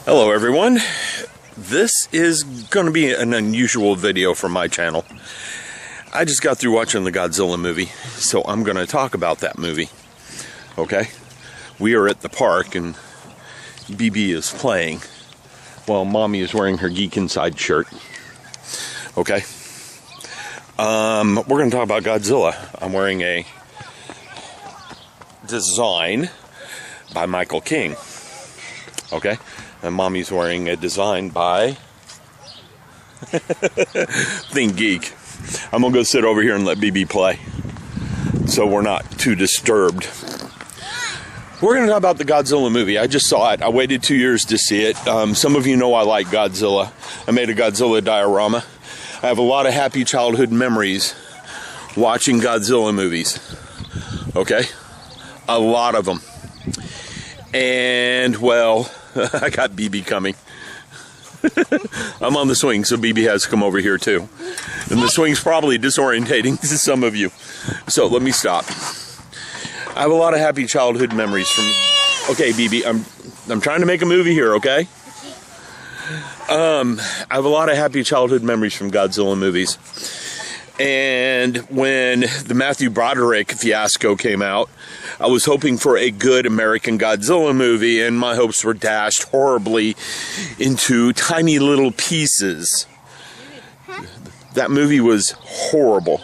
Hello everyone, this is going to be an unusual video for my channel. I just got through watching the Godzilla movie, so I'm going to talk about that movie. Okay? We are at the park and BB is playing while Mommy is wearing her Geek Inside shirt. Okay? We're going to talk about Godzilla. I'm wearing a design by Michael King. Okay? And Mommy's wearing a design by Think Geek. I'm going to go sit over here and let BB play, so we're not too disturbed. We're going to talk about the Godzilla movie. I just saw it. I waited 2 years to see it. Some of you know I like Godzilla. I made a Godzilla diorama. I have a lot of happy childhood memories watching Godzilla movies. Okay? A lot of them. And, well, I got BB coming. I'm on the swing, so BB has to come over here too. And the swing's probably disorientating to some of you. So let me stop. I have a lot of happy childhood memories from... Okay, BB, I'm trying to make a movie here, okay? I have a lot of happy childhood memories from Godzilla movies. And when the Matthew Broderick fiasco came out, I was hoping for a good American Godzilla movie, and my hopes were dashed horribly into tiny little pieces. That movie was horrible.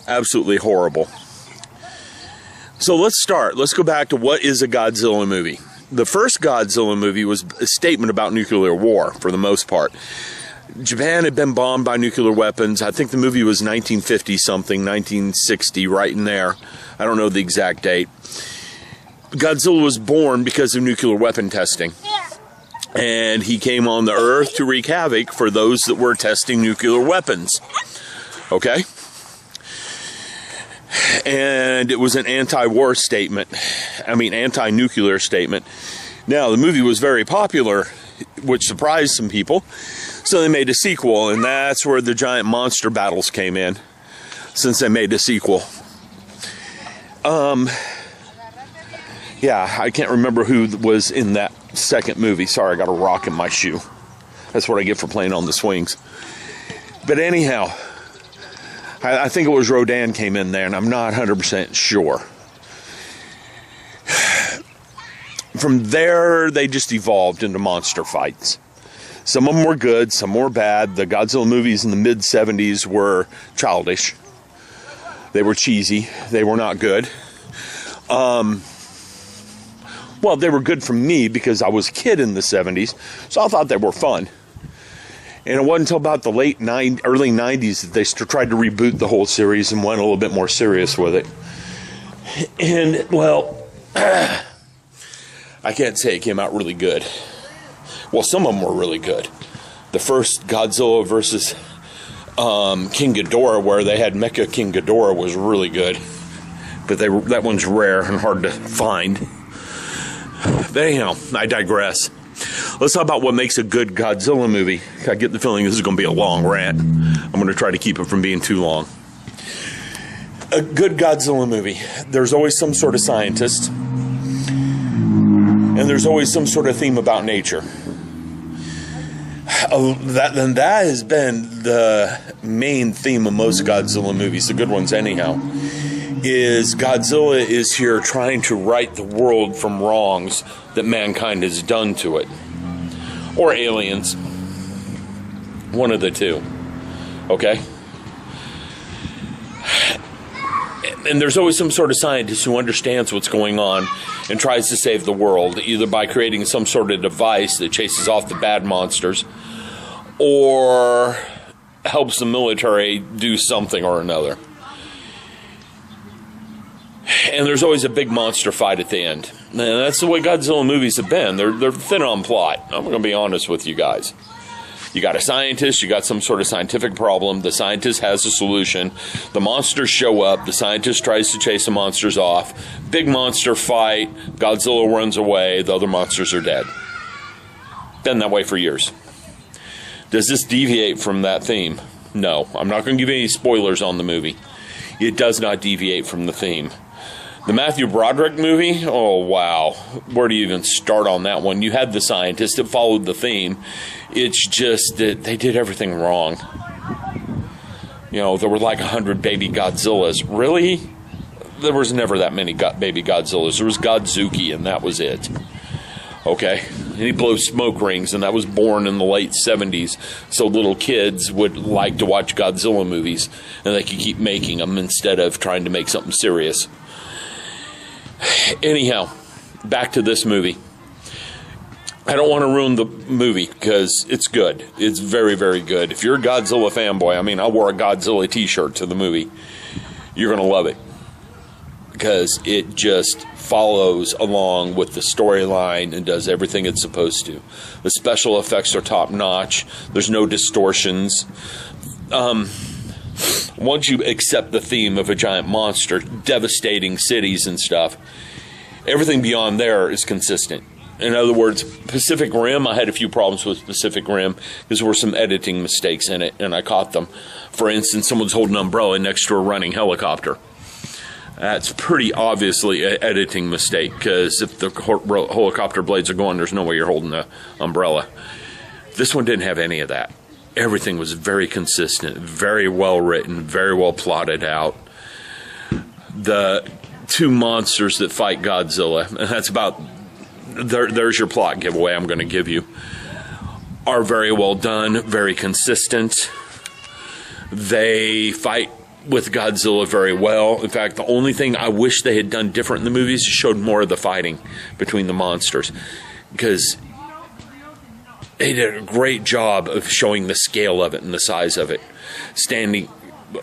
Absolutely horrible. So let's start. Let's go back to what is a Godzilla movie. The first Godzilla movie was a statement about nuclear war, for the most part. Japan had been bombed by nuclear weapons. I think the movie was 1950-something, 1960, right in there. I don't know the exact date. Godzilla was born because of nuclear weapon testing. And he came on the Earth to wreak havoc for those that were testing nuclear weapons. Okay? And it was an anti-war statement. I mean, anti-nuclear statement. Now, the movie was very popular, which surprised some people. So they made a sequel, and that's where the giant monster battles came in, since they made a sequel. Yeah, I can't remember who was in that second movie. Sorry, I got a rock in my shoe. That's what I get for playing on the swings. But anyhow, I think it was Rodan came in there, and I'm not 100% sure. From there, they just evolved into monster fights. Some of them were good, some were bad. The Godzilla movies in the mid-70s were childish. They were cheesy. They were not good. Well, they were good for me because I was a kid in the 70s, so I thought they were fun. And it wasn't until about the early 90s that they tried to reboot the whole series and went a little bit more serious with it. And, well, I can't say it came out really good. Well, some of them were really good. The first Godzilla versus King Ghidorah, where they had Mecha King Ghidorah, was really good. But that one's rare and hard to find. But anyhow, I digress. Let's talk about what makes a good Godzilla movie. I get the feeling this is going to be a long rant. I'm going to try to keep it from being too long. A good Godzilla movie. There's always some sort of scientist. And there's always some sort of theme about nature. That has been the main theme of most Godzilla movies, the good ones anyhow, is Godzilla is here trying to right the world from wrongs that mankind has done to it. Or aliens. One of the two. Okay? And there's always some sort of scientist who understands what's going on and tries to save the world, either by creating some sort of device that chases off the bad monsters, or helps the military do something or another. And there's always a big monster fight at the end. And that's the way Godzilla movies have been. They're thin on plot. I'm going to be honest with you guys. You got a scientist, you got some sort of scientific problem, the scientist has a solution, the monsters show up, the scientist tries to chase the monsters off, big monster fight, Godzilla runs away, the other monsters are dead. Been that way for years. Does this deviate from that theme? No. I'm not going to give any spoilers on the movie. It does not deviate from the theme. The Matthew Broderick movie, oh wow, where do you even start on that one? You had the scientist that followed the theme. It's just that they did everything wrong. You know, there were like 100 baby Godzillas. Really? There was never that many baby Godzillas. There was Godzuki, and that was it. Okay? And he blows smoke rings, and that was born in the late 70s, so little kids would like to watch Godzilla movies, and they could keep making them instead of trying to make something serious. Anyhow, back to this movie. I don't want to ruin the movie because it's good. It's very, very good. If you're a Godzilla fanboy, I mean, I wore a Godzilla t-shirt to the movie. You're going to love it because it just follows along with the storyline and does everything it's supposed to. The special effects are top-notch. There's no distortions. Once you accept the theme of a giant monster devastating cities and stuff, everything beyond there is consistent. In other words, Pacific Rim, I had a few problems with Pacific Rim because there were some editing mistakes in it, and I caught them. For instance, someone's holding an umbrella next to a running helicopter. That's pretty obviously an editing mistake because if the helicopter blades are going, there's no way you're holding the umbrella. This one didn't have any of that. Everything was very consistent, very well written, very well plotted out. The two monsters that fight Godzilla, and that's about, there's your plot giveaway I'm going to give you, are very well done, very consistent. They fight with Godzilla very well. In fact, the only thing I wish they had done different in the movies is showed more of the fighting between the monsters, because they did a great job of showing the scale of it and the size of it. Standing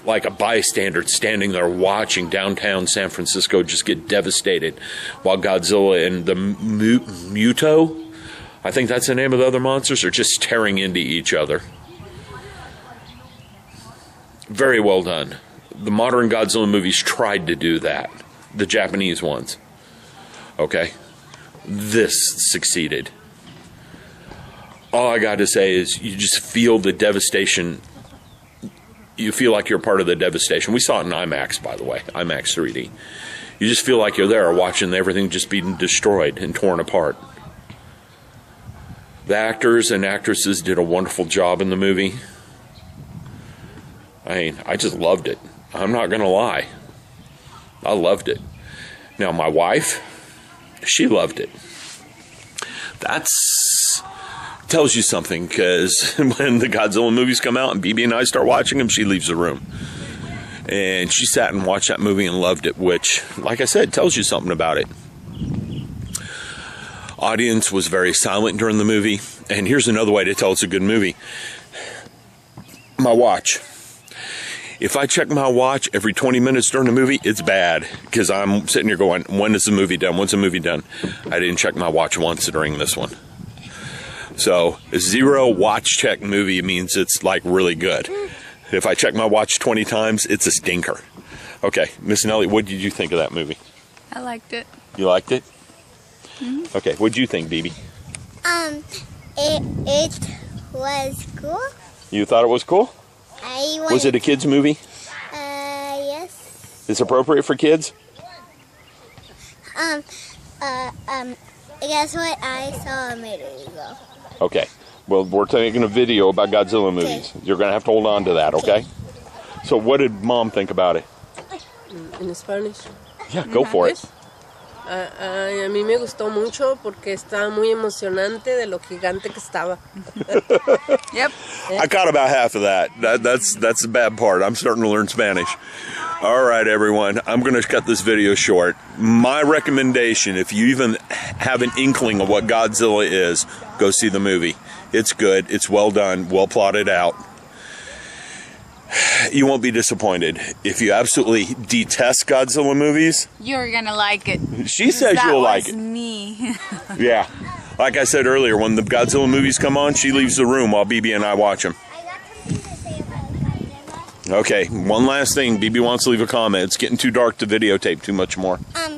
like a bystander, standing there watching downtown San Francisco just get devastated while Godzilla and the Muto, I think that's the name of the other monsters, are just tearing into each other. Very well done. The modern Godzilla movies tried to do that. The Japanese ones. Okay? This succeeded. All I got to say is you just feel the devastation. You feel like you're part of the devastation. We saw it in IMAX, by the way, IMAX 3D. You just feel like you're there watching everything just being destroyed and torn apart. The actors and actresses did a wonderful job in the movie. I mean, I just loved it. I'm not going to lie. I loved it. Now, my wife, she loved it. That's tells you something, because when the Godzilla movies come out and BB and I start watching them, she leaves the room. And she sat and watched that movie and loved it, which, like I said, tells you something about it. Audience was very silent during the movie. And here's another way to tell it's a good movie. My watch. If I check my watch every 20 minutes during the movie, it's bad, because I'm sitting here going, when is the movie done? When's the movie done? I didn't check my watch once during this one. So, a zero watch check movie means it's like really good. If I check my watch 20 times, it's a stinker. Okay, Miss Nellie, what did you think of that movie? I liked it. You liked it? Mm-hmm. Okay, what did you think, BB? It was cool. You thought it was cool? Was it a kids movie? Yes. It's appropriate for kids? Guess what? I saw a minute ago. Okay. Well, we're taking a video about Godzilla movies. You're going to have to hold on to that, okay? So what did Mom think about it? In Spanish. Yeah, go for it. A mí me gustó mucho porque estaba muy emocionante de lo gigante que estaba. Yep. I caught about half of that. That's the bad part. I'm starting to learn Spanish. All right, everyone. I'm going to cut this video short. My recommendation, if you even have an inkling of what Godzilla is, go see the movie. It's good. It's well done. Well plotted out. You won't be disappointed. If you absolutely detest Godzilla movies, You're gonna like it. She says you'll like it. That was me. Yeah. Like I said earlier, when the Godzilla movies come on, she leaves the room while BB and I watch them. I got something to say about Godzilla. Okay, one last thing. BB wants to leave a comment. It's getting too dark to videotape too much more. I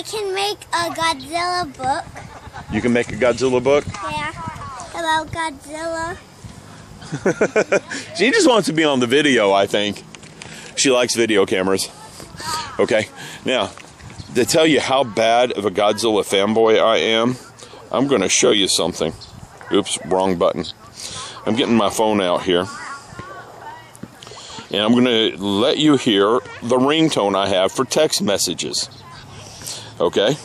can make a Godzilla book. You can make a Godzilla book? Yeah. About Godzilla. She just wants to be on the video, I think. She likes video cameras. Okay, now, to tell you how bad of a Godzilla fanboy I am, I'm going to show you something. Oops, wrong button. I'm getting my phone out here. And I'm going to let you hear the ringtone I have for text messages. Okay?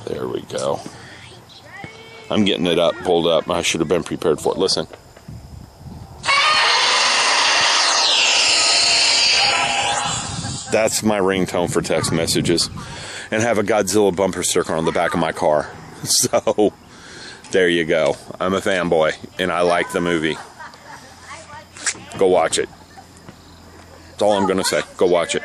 There we go. I'm getting it up, pulled up. I should have been prepared for it. Listen. That's my ringtone for text messages. And have a Godzilla bumper sticker on the back of my car. So, there you go. I'm a fanboy, and I like the movie. Go watch it. That's all I'm going to say. Go watch it.